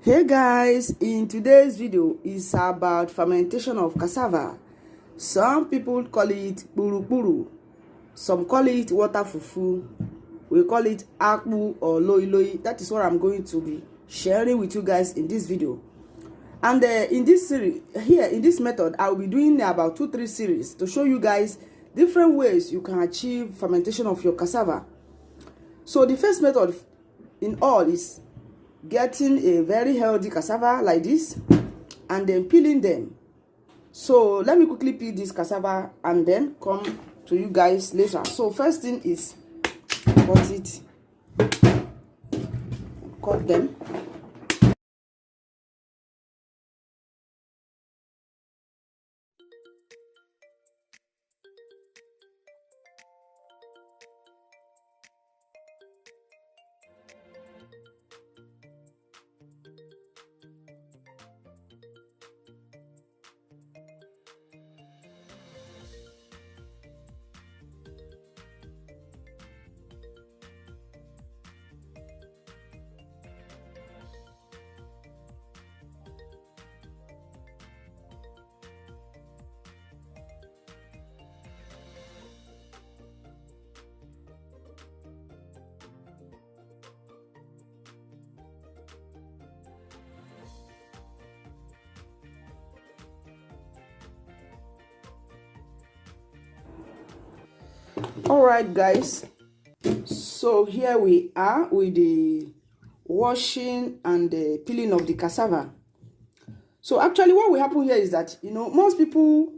Hey guys, in today's video is about fermentation of cassava. Some people call it buru buru, some call it water fufu, we call it akpu or loi loi. That is what I'm going to be sharing with you guys in this video. And in this series here, in this method, I will be doing about 2-3 series to show you guys different ways you can achieve fermentation of your cassava. So the first method in all is getting a very healthy cassava like this and then peeling them. So let me quickly peel this cassava and then come to you guys later. So first thing is cut them. All right guys, so here we are with the washing and the peeling of the cassava. So actually what will happen here is that, most people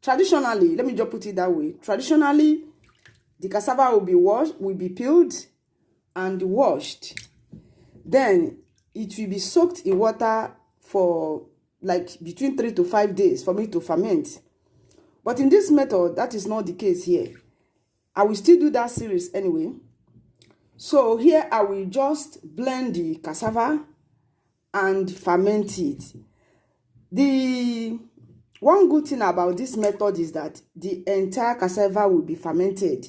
traditionally, let me just put it that way, traditionally the cassava will be washed, will be peeled and washed, then it will be soaked in water for like between 3 to 5 days for me to ferment. But in this method, that is not the case here. I will still do that series anyway. So here I will just blend the cassava and ferment it. The one good thing about this method is that the entire cassava will be fermented.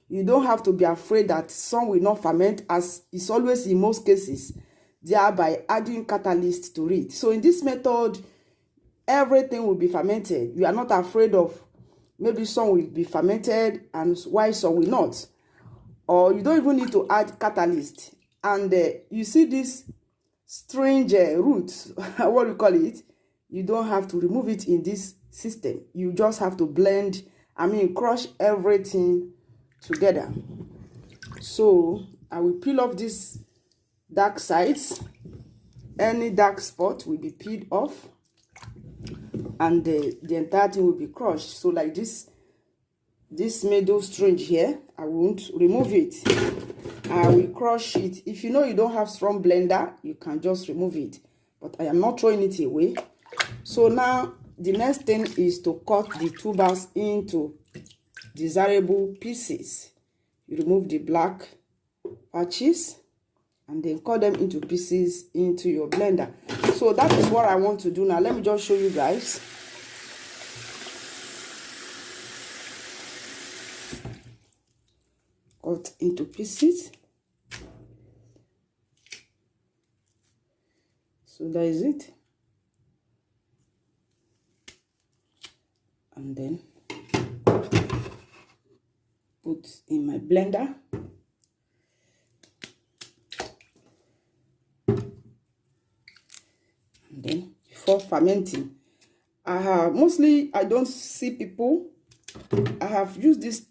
You don't have to be afraid that some will not ferment, as is always in most cases, thereby adding catalyst to it. So in this method, everything will be fermented. You are not afraid of maybe some will be fermented and why some will not. Or you don't even need to add catalyst. And you see this strange root, what we call it, you don't have to remove it in this system. You just have to blend, crush everything together. So I will peel off these dark sides. Any dark spot will be peeled off, and the entire thing will be crushed. So like this middle strange here, I won't remove it. I will crush it. If you know you don't have strong blender, you can just remove it, but I am not throwing it away. So now the next thing is to cut the tubers into desirable pieces. You remove the black patches and then cut them into pieces into your blender. So that is what I want to do now. Let me just show you guys. Cut into pieces. So that is it. And then put in my blender. And then before fermenting, mostly I don't see people. I have used this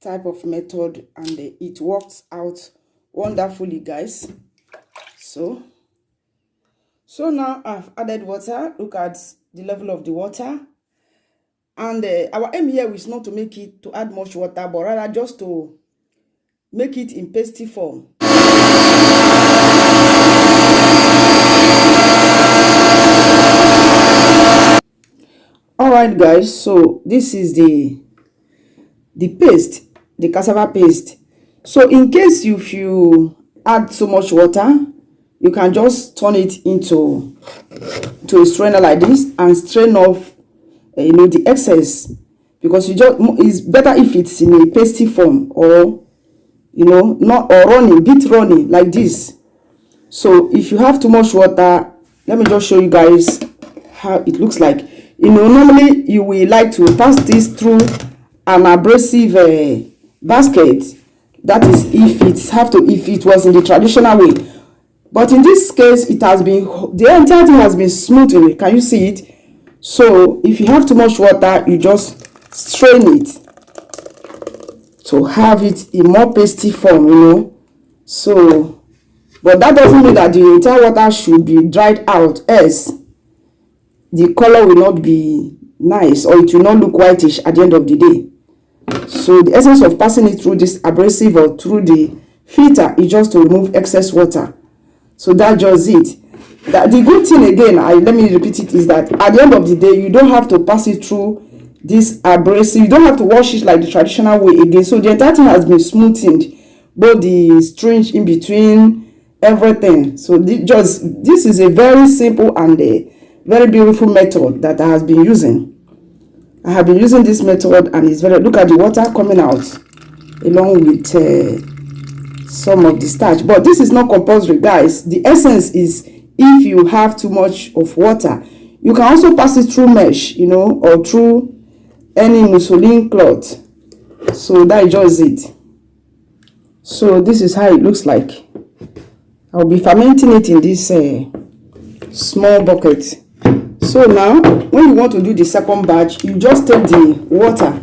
type of method and it works out wonderfully, guys. So now I've added water. Look at the level of the water. And our aim here is not to add much water, but rather just to make it in pasty form. All right guys, so this is the paste, the cassava paste. So in case if you add so much water, you can just turn it into a strainer like this and strain off the excess, because it's better if it's in a pasty form, or not, or running, bit running like this. So if you have too much water, let me just show you guys how it looks like. You know, normally you will like to pass this through an abrasive basket. That is if it was in the traditional way. But in this case, it has been, the entire thing has been smoothed away. Can you see it? So if you have too much water, you just strain it to have it in more pasty form, you know. So, but that doesn't mean that the entire water should be dried out, else the color will not be nice, or it will not look whitish at the end of the day. So the essence of passing it through this abrasive or through the filter is just to remove excess water. So that's just it. The good thing again, let me repeat it, is that at the end of the day, you don't have to pass it through this abrasive. You don't have to wash it like the traditional way again. So the entire thing has been smoothened, both the strings in between, everything. So this is a very simple and a very beautiful method that I have been using. I have been using this method, and it's very, look at the water coming out along with some of the starch. But this is not compulsory, guys. The essence is, if you have too much of water, you can also pass it through mesh, you know, or through any muslin cloth. So that is just it. So this is how it looks like. I'll be fermenting it in this small bucket. So now, when you want to do the second batch, you just take the water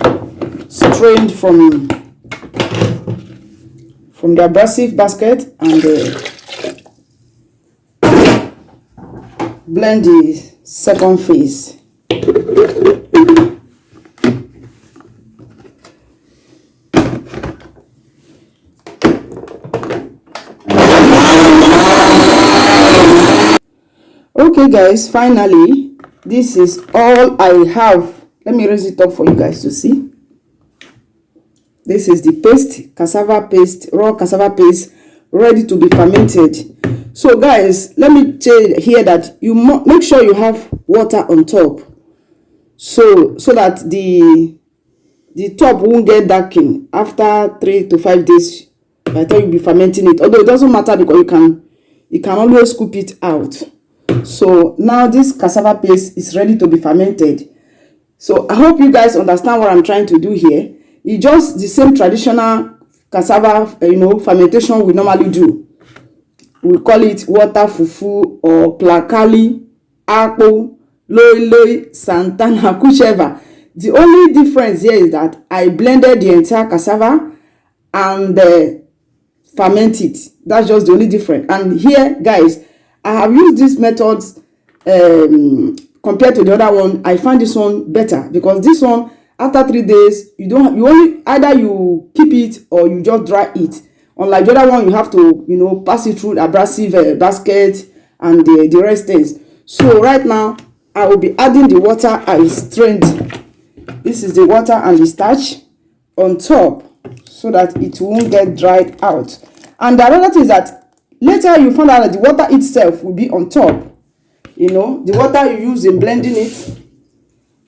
strained from the abrasive basket and blend the second phase. Okay guys, finally, this is all I have. Let me raise it up for you guys to see. This is the paste, cassava paste, raw cassava paste, ready to be fermented. So guys, let me say here that you make sure you have water on top, so that the top won't get darkened after 3 to 5 days by the time you'll be fermenting it. Although it doesn't matter, because you can always scoop it out. So now this cassava paste is ready to be fermented. So I hope you guys understand what I'm trying to do here. It's just the same traditional cassava, fermentation we normally do. We call it water fufu or plakali, apple, loi, santana, whichever. The only difference here is that I blended the entire cassava and ferment it. That's just the only difference. And here, guys, I have used these methods compared to the other one. I find this one better, because this one, after 3 days, you only either you keep it or you just dry it. Unlike the other one, you have to pass it through abrasive basket and the rest things. So right now, I will be adding the water I strained. This is the water and the starch on top, so that it won't get dried out. And the other thing is that later you find out that the water itself will be on top. The water you use in blending it,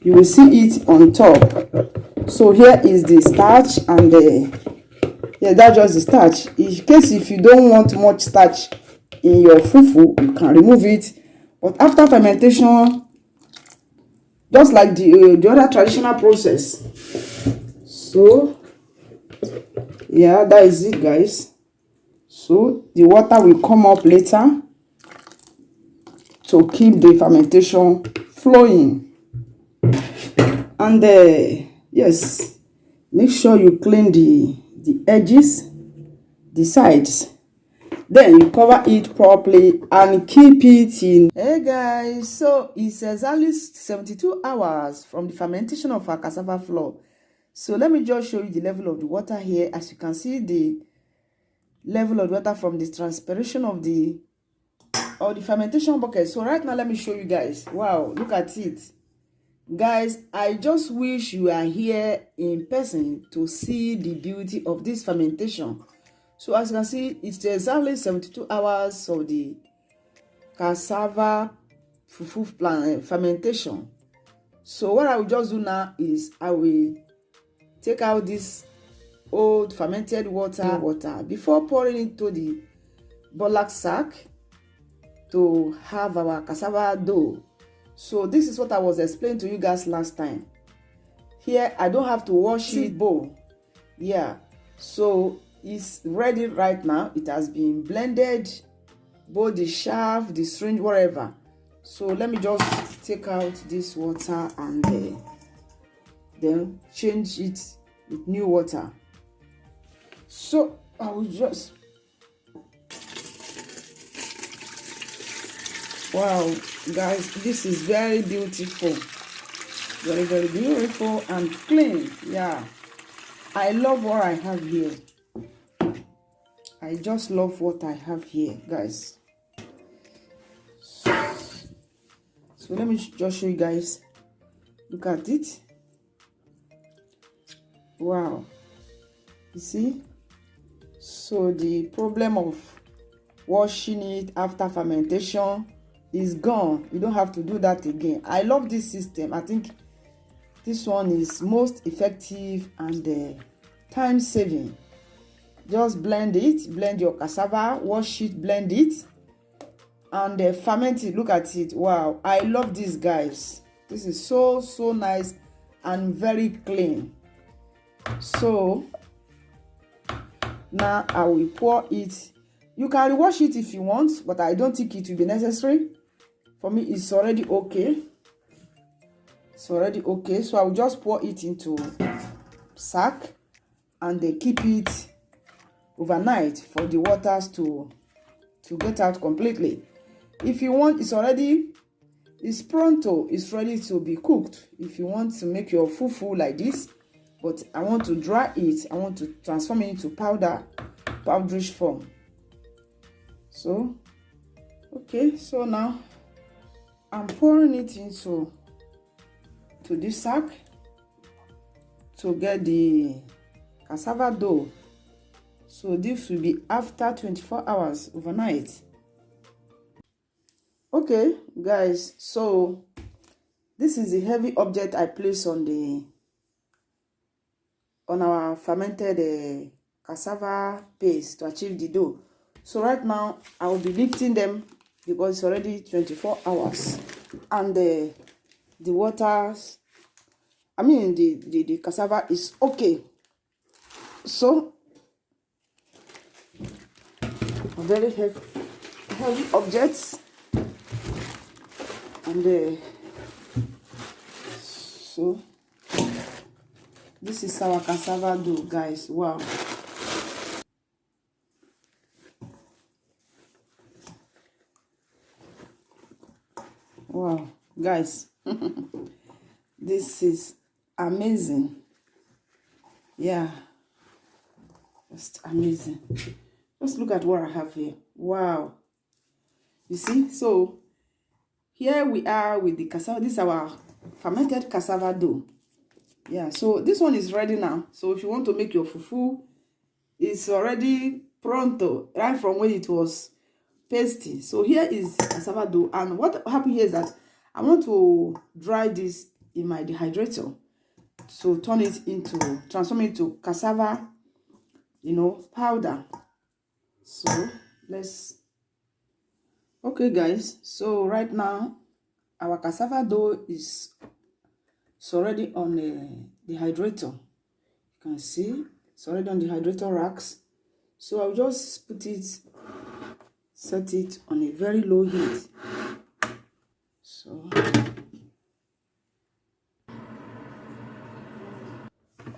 you will see it on top. So here is the starch, and that's just the starch. In case if you don't want much starch in your fufu, you can remove it. But after fermentation, just like the other traditional process. So yeah, that is it, guys. So the water will come up later to keep the fermentation flowing. And yes, make sure you clean the edges, the sides. Then you cover it properly and keep it in. Hey guys, so it's exactly 72 hours from the fermentation of our cassava flour. So let me just show you the level of the water here. As you can see, the level of the water from the transpiration of the fermentation bucket. So right now, let me show you guys. Wow, look at it. Guys, I just wish you are here in person to see the beauty of this fermentation. So as you can see, it's exactly 72 hours of the cassava fufu fermentation. So what I will just do now is I will take out this old fermented water before pouring into the burlap sack. to have our cassava dough. So this is what I was explaining to you guys last time. Here I don't have to wash it bowl. Yeah, so it's ready right now. It has been blended, both the shaft, the syringe, whatever. So let me just take out this water and then change it with new water. So I will just, wow guys, this is very beautiful, very, very beautiful and clean. Yeah, I love what I have here. I just love what I have here, guys. So let me just show you guys. Look at it. Wow, you see? So the problem of washing it after fermentation is gone. You don't have to do that again. I love this system. I think this one is most effective and time saving. Just blend it, blend your cassava, wash it, blend it, and ferment it. Look at it. Wow, I love this, guys. This is so nice and very clean. So now I will pour it. You can wash it if you want, but I don't think it will be necessary. For me, it's already okay. It's already okay. So I will just pour it into sack and they keep it overnight for the waters to get out completely. If you want, it's pronto, it's ready to be cooked. If you want to make your fufu like this, but I want to dry it, I want to transform it into powderish form. So okay, so now I'm pouring it into this sack to get the cassava dough. So this will be after 24 hours overnight. Okay guys, so this is the heavy object I place on our fermented cassava paste to achieve the dough. So right now I will be lifting them because it's already 24 hours and the waters, I mean the cassava is okay. So very heavy objects, and so this is our cassava dough, guys. Wow, wow guys. This is amazing. Yeah, just amazing. Just look at what I have here. Wow. You see? So here we are with the cassava. This is our fermented cassava dough. Yeah, so this one is ready now. So if you want to make your fufu, it's already pronto, right from when it was pasty. So here is cassava dough. And what happened here is that I want to dry this in my dehydrator. So transform it into cassava, powder. So let's, okay guys, so right now our cassava dough is already on the dehydrator. You can see it's already on the dehydrator racks. So I'll just set it on a very low heat. So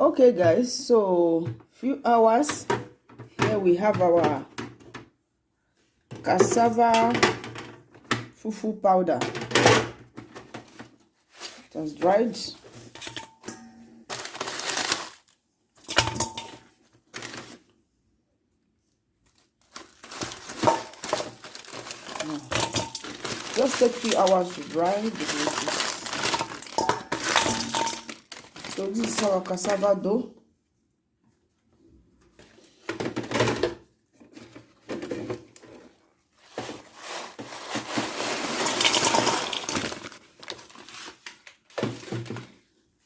okay guys, so few hours, here we have our cassava fufu powder. It has dried. Just take 3 hours to dry because so this is our cassava dough.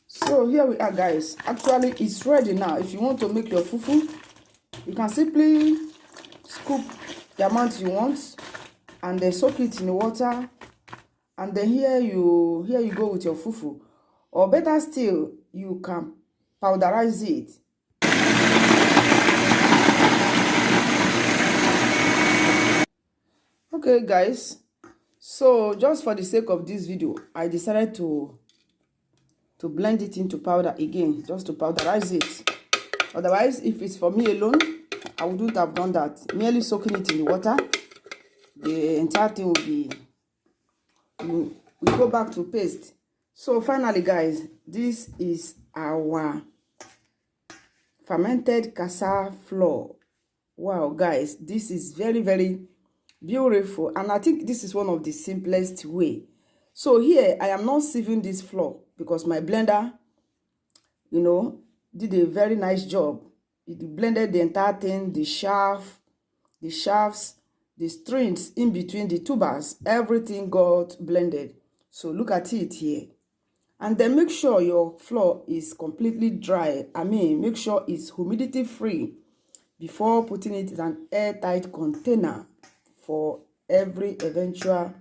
So here we are guys. Actually it's ready now. If you want to make your fufu, you can simply scoop the amount you want and then soak it in the water, and then here you go with your fufu, or better still, you can powderize it. Okay guys, so just for the sake of this video, I decided to blend it into powder again, just to powderize it. Otherwise, if it's for me alone, I wouldn't have done that. Merely soaking it in the water, the entire thing will be, we go back to paste. So finally guys, this is our fermented cassava flour. Wow guys, this is very, very beautiful, and I think this is one of the simplest way. So here I am not sieving this flour because my blender, you know, did a very nice job. It blended the entire thing, the shafts, the strings in between the tubers, everything got blended. So look at it here. And then make sure your flour is completely dry. I mean, make sure it's humidity free before putting it in an airtight container for every eventual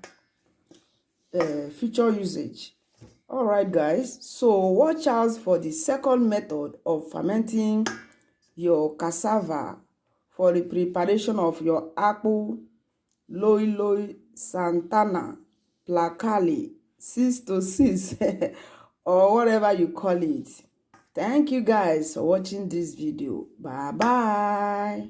future usage. All right guys, so watch out for the second method of fermenting your cassava for the preparation of your apple, loi santana, placali, 6 to 6 or whatever you call it. Thank you guys for watching this video. Bye bye.